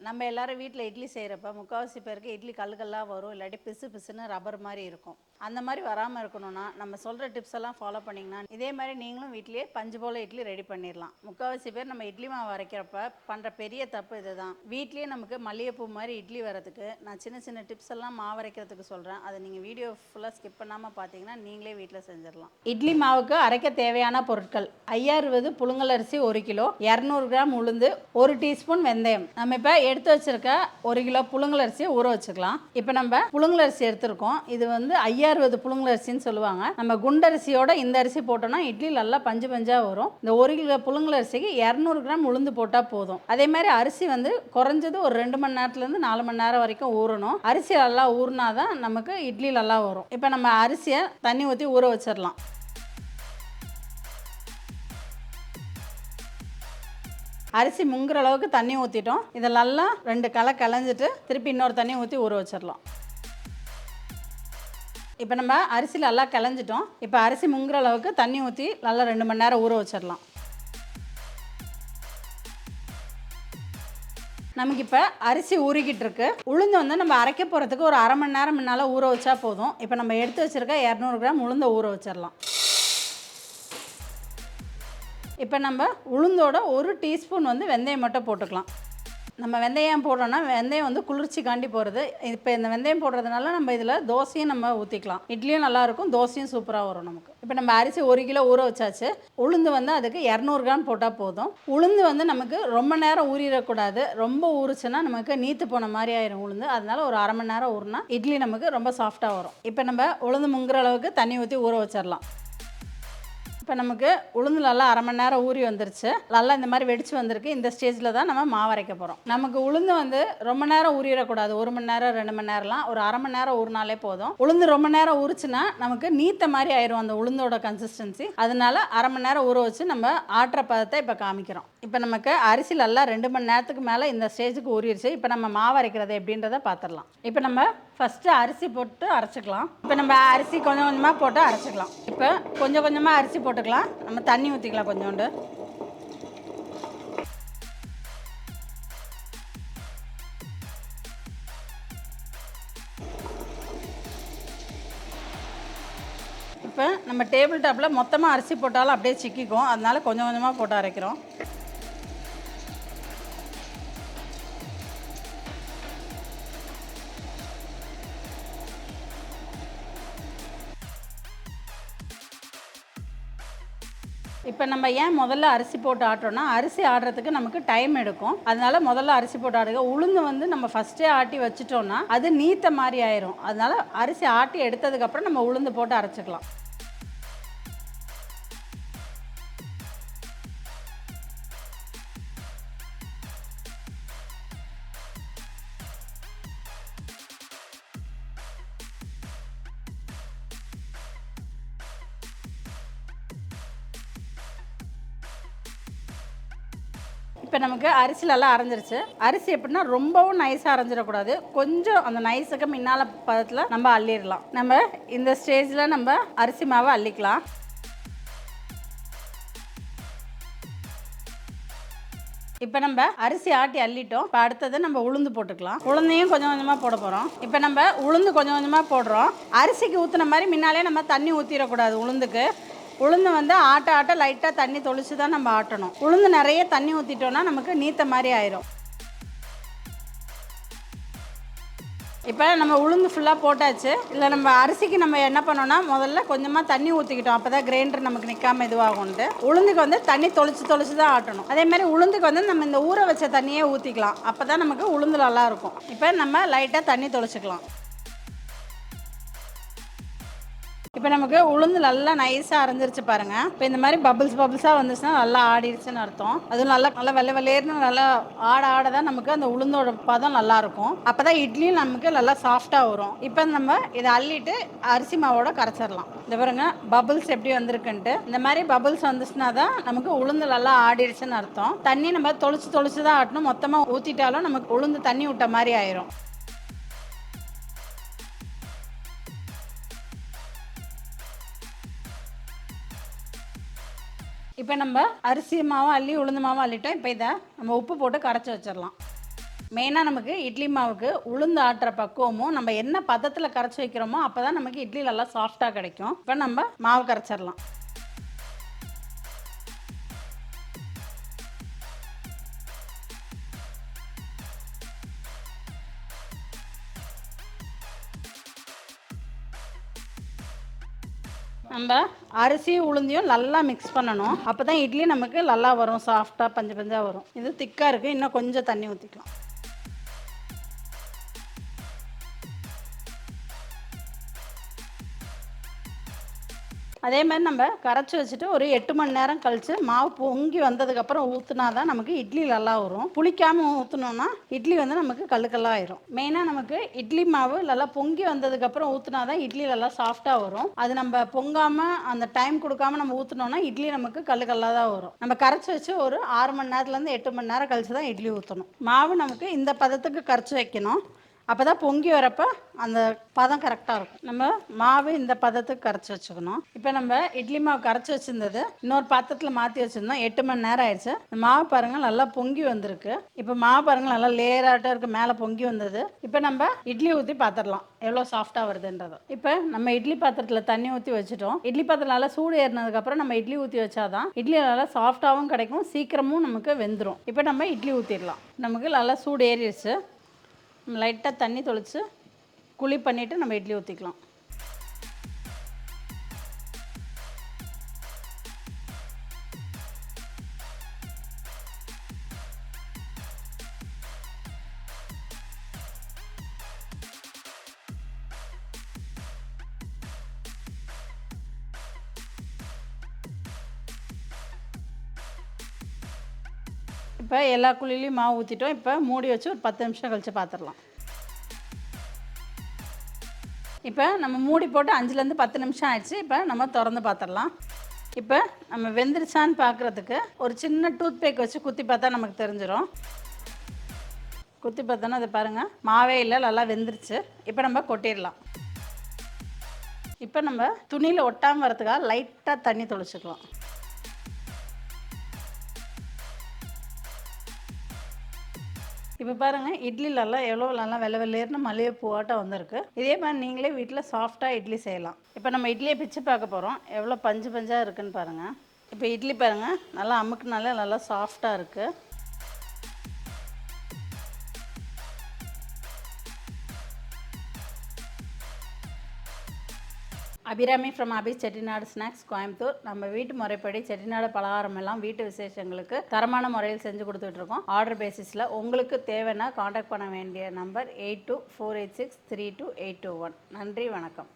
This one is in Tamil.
நம்ம எல்லாரும் வீட்டில் இட்லி செய்கிறப்ப முக்கால்வாசி பேருக்கு இட்லி கல்லுகள்லாம் வரும், இல்லாட்டி பிசு பிசுன்னு ரப்பர் மாதிரி இருக்கும். அந்த மாதிரி வராமல் இருக்கணும்னா நம்ம சொல்கிற டிப்ஸ் எல்லாம் ஃபாலோ பண்ணிங்கன்னா இதே மாதிரி நீங்களும் வீட்லேயே பஞ்சு போல் இட்லி ரெடி பண்ணிடலாம். முக்கால்வாசி பேர் நம்ம இட்லி மாவு அரைக்கிறப்ப பண்ணுற பெரிய தப்பு இதுதான். வீட்லேயே நமக்கு மல்லிகைப்பூ மாதிரி இட்லி வரதுக்கு நான் சின்ன சின்ன டிப்ஸ் எல்லாம் மாவு அரைக்கிறதுக்கு சொல்கிறேன். அதை நீங்கள் வீடியோ ஃபுல்லாக ஸ்கிப் பண்ணாமல் பார்த்தீங்கன்னா நீங்களே வீட்டில் செஞ்சிடலாம். இட்லி மாவுக்கு அரைக்க தேவையான பொருட்கள்: 560 புழுங்கலரிசி 1 கிலோ, 200 கிராம் உளுந்து, 1 டீஸ்பூன் வெந்தயம். நம்ம இப்போ எடுத்து வச்சிருக்க 1 கிலோ புழுங்கலரிசியை ஊற வச்சுக்கலாம். இப்போ நம்ம புழுங்கலரிசி எடுத்துருக்கோம். இது வந்து 560 புழுங்கலரிசின்னு சொல்லுவாங்க. நம்ம குண்டரிசியோட இந்த அரிசி போட்டோம்னா இட்லி நல்லா பஞ்சு பஞ்சாக வரும். இந்த 1 கிலோ புழுங்கலரிசிக்கு 200 கிராம் உளுந்து போட்டால் போதும். அதே மாதிரி அரிசி வந்து குறைஞ்சது ஒரு 2 மணி நேரத்துலேருந்து 4 மணி நேரம் வரைக்கும் ஊறணும். அரிசி நல்லா ஊறினாதான் நமக்கு இட்லி நல்லா வரும். இப்போ நம்ம அரிசியை தண்ணி ஊற்றி ஊற வச்சிடலாம். அரிசி முங்குற அளவுக்கு தண்ணி ஊற்றிட்டோம். இதெல்லாம் 2 கலைஞ்சிட்டு திருப்பி இன்னொரு தண்ணி ஊற்றி ஊற வச்சிடலாம். இப்போ நம்ம அரிசி நல்லா கலைஞ்சிட்டோம். இப்போ அரிசி முங்குற அளவுக்கு தண்ணி ஊற்றி நல்லா 2 மணி நேரம் ஊற வச்சிடலாம். நமக்கு இப்போ அரிசி ஊறிக்கிட்டு இருக்கு. உளுந்து வந்து நம்ம அரைக்க போகிறதுக்கு ஒரு அரை மணி நேரம் முன்னால் ஊற வச்சா போதும். இப்போ நம்ம எடுத்து வச்சிருக்க 200 கிராம் உளுந்தை ஊற வச்சிடலாம். இப்போ நம்ம உளுந்தோட 1 டீஸ்பூன் வந்து வெந்தயம் மட்டும் போட்டுக்கலாம். நம்ம வெந்தயம் போடுறோன்னா வெந்தயம் வந்து குளிர்ச்சிக்காண்டி போகிறது. இப்போ இந்த வெந்தயம் போடுறதுனால நம்ம இதில் தோசையும் நம்ம ஊற்றிக்கலாம். இட்லியும் நல்லாயிருக்கும், தோசையும் சூப்பராக வரும் நமக்கு. இப்போ நம்ம அரிசி 1 கிலோ ஊற வச்சாச்சு. உளுந்து வந்து அதுக்கு 200 கிராம் போட்டால் போதும். உளுந்து வந்து நமக்கு ரொம்ப நேரம் ஊறிடக்கூடாது. ரொம்ப ஊறிச்சுன்னா நமக்கு நீத்து போன மாதிரி ஆயிரும் உளுந்து. அதனால ஒரு அரை மணி நேரம் ஊறினா இட்லி நமக்கு ரொம்ப சாஃப்டாக வரும். இப்போ நம்ம உளுந்து முங்குற அளவுக்கு தண்ணி ஊற்றி ஊற வச்சிடலாம். இப்போ நமக்கு உளுந்து நல்லா அரை மணி நேரம் ஊறி வந்துருச்சு. நல்லா இந்த மாதிரி வெடிச்சு வந்திருக்கு. இந்த ஸ்டேஜில் தான் நம்ம மாவு அரைக்க போகிறோம். நமக்கு உளுந்து வந்து ரொம்ப நேரம் ஊறிடக்கூடாது. 1 மணி நேரம் 2 மணி நேரம்லாம், ஒரு அரை மணி நேரம் ஊறினாலே போதும். உளுந்து ரொம்ப நேரம் ஊறிச்சுன்னா நமக்கு நீத்த மாதிரி ஆயிரும் அந்த உளுந்தோட கன்சிஸ்டன்சி. அதனால அரை மணி நேரம் ஊற வச்சு நம்ம ஆட்டுற பதத்தை இப்போ காமிக்கிறோம். இப்போ நமக்கு அரிசி நல்லா 2 மணி நேரத்துக்கு மேலே இந்த ஸ்டேஜுக்கு ஊறிடுச்சு. இப்போ நம்ம மாவு அரைக்கிறது எப்படின்றத பார்த்துடலாம். இப்போ நம்ம ஃபஸ்ட்டு அரிசி போட்டு அரைச்சிக்கலாம். இப்போ நம்ம அரிசி கொஞ்சம் கொஞ்சமாக போட்டு அரைச்சிக்கலாம். இப்போ கொஞ்சம் கொஞ்சமாக அரிசி போட்டுக்கலாம். நம்ம தண்ணி ஊற்றிக்கலாம் கொஞ்சோண்டு. இப்போ நம்ம டேபிள் டாப்பில் மொத்தமாக அரிசி போட்டாலும் அப்படியே சிக்கிக்கும். அதனால கொஞ்சம் கொஞ்சமாக போட்டு அரைக்கிறோம். இப்போ நம்ம ஏன் முதல்ல அரிசி போட்டு ஆட்டுறோன்னா அரிசி ஆடுறதுக்கு நமக்கு டைம் எடுக்கும். அதனால முதல்ல அரிசி போட்டு ஆடுங்க. உளுந்து வந்து நம்ம ஃபஸ்ட்டே ஆட்டி வச்சிட்டோம்னா அது நீத்த மாதிரி ஆயிரும். அதனால அரிசி ஆட்டி எடுத்ததுக்கப்புறம் நம்ம உளுந்து போட்டு அரைச்சிக்கலாம். இப்போ நமக்கு அரிசிலெல்லாம் அரைஞ்சிருச்சு. அரிசி எப்படின்னா ரொம்பவும் நைஸாக அரைஞ்சிடக்கூடாது. கொஞ்சம் அந்த நைஸுக்கு முன்னால் பதத்தில் நம்ம அள்ளிடலாம். நம்ம இந்த ஸ்டேஜில் நம்ம அரிசி மாவை அள்ளிக்கலாம். இப்போ நம்ம அரிசி ஆட்டி அள்ளிட்டோம். இப்போ அடுத்தது நம்ம உளுந்து போட்டுக்கலாம். உளுந்தையும் கொஞ்சம் கொஞ்சமாக போட போகிறோம். இப்போ நம்ம உளுந்து கொஞ்சம் கொஞ்சமாக போடுறோம். அரிசிக்கு ஊற்றுன மாதிரி முன்னாலே நம்ம தண்ணி ஊற்றிடக்கூடாது. உளுந்து வந்து ஆட்ட லைட்டாக தண்ணி தொளிச்சு தான் நம்ம ஆட்டணும். உளுந்து நிறைய தண்ணி ஊற்றிட்டோன்னா நமக்கு நீத்த மாதிரி ஆயிரும். இப்போ நம்ம உளுந்து ஃபுல்லாக போட்டாச்சு. இல்லை நம்ம அரிசிக்கு நம்ம என்ன பண்ணோம்னா முதல்ல கொஞ்சமாக தண்ணி ஊற்றிக்கிட்டோம். அப்போ தான் கிரைண்டர் நமக்கு நிற்காமல் இதுவாகும்ட்டு. உளுந்துக்கு வந்து தண்ணி தொளிச்சு தான் ஆட்டணும். அதே மாதிரி உளுந்துக்கு வந்து நம்ம இந்த ஊற வச்ச தண்ணியே ஊற்றிக்கலாம். அப்போ தான் நமக்கு உளுந்து நல்லா இருக்கும். இப்போ நம்ம லைட்டாக தண்ணி தொளிச்சிக்கலாம். இப்போ நமக்கு உளுந்து நல்லா நைஸாக அரைஞ்சிருச்சு பாருங்கள். இப்போ இந்த மாதிரி பபிள்ஸாக வந்துச்சுன்னா நல்லா ஆடிடுச்சுன்னு அர்த்தம். அதுவும் நல்லா வெள்ளேர்னு நல்லா ஆட தான் நமக்கு அந்த உளுந்தோட பதம் நல்லாயிருக்கும். அப்போ தான் இட்லியும் நமக்கு நல்லா சாஃப்டாக வரும். இப்போ நம்ம இதை அள்ளிட்டு அரிசி மாவோட கரைச்சிடலாம். இந்த பாருங்க பபிள்ஸ் எப்படி வந்திருக்குன்ட்டு. இந்த மாதிரி பபிள்ஸ் வந்துச்சுன்னா தான் நமக்கு உளுந்து நல்லா ஆடிடுச்சுன்னு அர்த்தம். தண்ணி நம்ம தொளிச்சு தான் ஆட்டணும். மொத்தமாக ஊற்றிட்டாலும் நமக்கு உளுந்து தண்ணி விட்ட மாதிரி ஆயிரும். இப்போ நம்ம அரிசி மாவும் அள்ளி உளுந்து மாவும் அள்ளிட்டோம். இப்போ இதை நம்ம உப்பு போட்டு கரைச்சி வச்சிடலாம். மெயினாக நமக்கு இட்லி மாவுக்கு உளுந்து ஆட்டுற பக்குவமும் நம்ம என்ன பதத்தில் கரைச்சி வைக்கிறோமோ அப்போ தான் நமக்கு இட்லி நல்லா சாஃப்டாக கிடைக்கும். இப்போ நம்ம மாவு கரைச்சிடலாம். நம்ம அரிசி உளுந்தையும் நல்லா மிக்ஸ் பண்ணணும். அப்போ தான் இட்லி நமக்கு நல்லா வரும், சாஃப்டாக பஞ்சு பஞ்சாக வரும். இது திக்காக இருக்குது, இன்னும் கொஞ்சம் தண்ணி ஊற்றிக்கலாம். அதே மாதிரி நம்ம கரைச்சி வச்சுட்டு ஒரு 8 மணி நேரம் கழித்து மாவு பொங்கி வந்ததுக்கப்புறம் ஊற்றுனா தான் நமக்கு இட்லி நல்லா வரும். புளிக்காமல் ஊற்றினோன்னா இட்லி வந்து நமக்கு கல்லுக்கல்லாக ஆயிரும். மெயினாக நமக்கு இட்லி மாவு நல்லா பொங்கி வந்ததுக்கப்புறம் ஊற்றினா தான் இட்லி நல்லா சாஃப்டாக வரும். அது நம்ம பொங்காமல் அந்த டைம் கொடுக்காம நம்ம ஊற்றினோன்னா இட்லி நமக்கு கல்லுக்கல்லாக தான் வரும். நம்ம கரைச்சி வச்சு ஒரு 6 மணி நேரத்துலேருந்து 8 மணி நேரம் கழித்து தான் இட்லி ஊற்றணும். மாவு நமக்கு இந்த பதத்துக்கு கரைச்சி வைக்கணும். அப்போ தான் பொங்கி வரப்போ அந்த பதம் கரெக்டாக இருக்கும். நம்ம மாவு இந்த பதத்துக்கு கரைச்சி வச்சுக்கணும். இப்போ நம்ம இட்லி மாவு கரைச்சி வச்சுருந்தது இன்னொரு பாத்திரத்தில் மாற்றி வச்சுருந்தோம். 8 மணி நேரம் ஆயிடுச்சு. மாவு பாருங்கள் நல்லா பொங்கி வந்திருக்கு. இப்போ மாவு பாருங்கள் நல்லா லேயராகிட்டே இருக்குது, மேலே பொங்கி வந்தது. இப்போ நம்ம இட்லி ஊற்றி பார்த்துடலாம் எவ்வளோ சாஃப்டாக வருதுன்றது. இப்போ நம்ம இட்லி பாத்திரத்தில் தண்ணி ஊற்றி வச்சுட்டோம். இட்லி பாத்திரம் நல்லா சூடு ஏறினதுக்கப்புறம் நம்ம இட்லி ஊற்றி வச்சாதான் இட்லி நல்லா சாஃப்டாகவும் கிடைக்கும், சீக்கிரமும் நமக்கு வெந்துடும். இப்போ நம்ம இட்லி ஊற்றிடலாம். நமக்கு நல்லா சூடு ஏறிடுச்சு. லைட்டாக தண்ணி தொளித்து குழி பண்ணிவிட்டு நம்ம இட்லி ஊற்றிக்கலாம். இப்போ எல்லா குழிலையும் மாவு ஊற்றிட்டோம். இப்போ மூடி வச்சு ஒரு 10 நிமிஷம் கழித்து பார்த்துடலாம். இப்போ நம்ம மூடி போட்டு 5லேருந்து 10 நிமிஷம் ஆயிடுச்சு. இப்போ நம்ம திறந்து பார்த்துடலாம். இப்போ நம்ம வெந்துருச்சான்னு பார்க்குறதுக்கு ஒரு சின்ன டூத் பேக் வச்சு குத்தி பார்த்தா நமக்கு தெரிஞ்சிடும். குத்தி பார்த்தோன்னா அதை பாருங்கள், மாவே இல்லை, நல்லா வெந்துருச்சு. இப்போ நம்ம கொட்டிடலாம். இப்போ நம்ம துணியில் ஒட்டாமல் வரதுக்காக லைட்டாக தண்ணி தொளிச்சுக்கலாம். இப்போ பாருங்கள், இட்லி நல்லா எவ்வளோ நல்லா வெள்ளை வெள்ளையர்னு மல்லிகைப்பூவாட்டம் வந்திருக்கு. இதே மாதிரி நீங்களே வீட்டில் சாஃப்டாக இட்லி செய்யலாம். இப்போ நம்ம இட்லியை பிச்சு பார்க்க போகிறோம். எவ்வளோ பஞ்சு பஞ்சாக இருக்குதுன்னு பாருங்கள். இப்போ இட்லி பாருங்கள், நல்லா அமுக்குனாலே நல்லா சாஃப்டாக இருக்குது. Abirami from Abi Chettinad snacks, Coimbatore. நம்ம வீட்டு முறைப்படி செட்டிநாடு பலகாரம் எல்லாம் வீட்டு விசேஷங்களுக்கு தரமான முறையில் செஞ்சு கொடுத்துட்ருக்கோம். ஆர்டர் பேசிஸில் உங்களுக்கு தேவைன்னா காண்டாக்ட் பண்ண வேண்டிய நம்பர் 8248632821. நன்றி, வணக்கம்.